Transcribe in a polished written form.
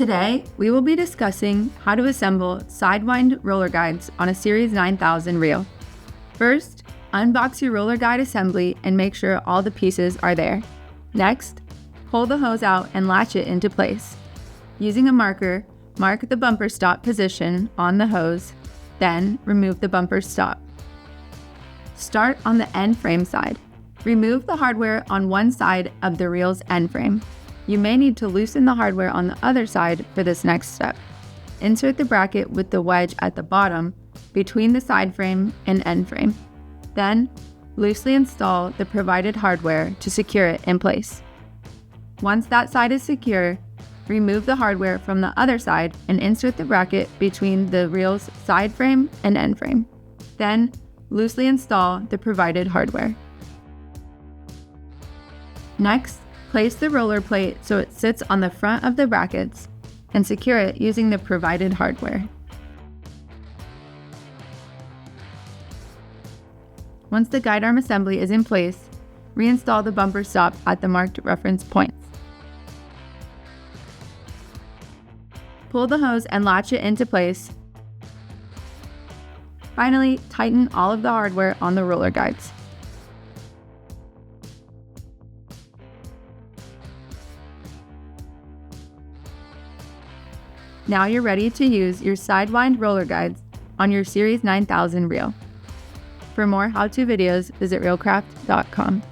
Today, we will be discussing how to assemble sidewind roller guides on a Series 9000 reel. First, unbox your roller guide assembly and make sure all the pieces are there. Next, pull the hose out and latch it into place. Using a marker, mark the bumper stop position on the hose, then remove the bumper stop. Start on the end frame side. Remove the hardware on one side of the reel's end frame. You may need to loosen the hardware on the other side for this next step. Insert the bracket with the wedge at the bottom between the side frame and end frame. Then, loosely install the provided hardware to secure it in place. Once that side is secure, remove the hardware from the other side and insert the bracket between the reel's side frame and end frame. Then, loosely install the provided hardware. Next, place the roller plate so it sits on the front of the brackets and secure it using the provided hardware. Once the guide arm assembly is in place, reinstall the bumper stop at the marked reference points. Pull the hose and latch it into place. Finally, tighten all of the hardware on the roller guides. Now you're ready to use your sidewind roller guides on your Series 9000 reel. For more how-to videos, visit reelcraft.com.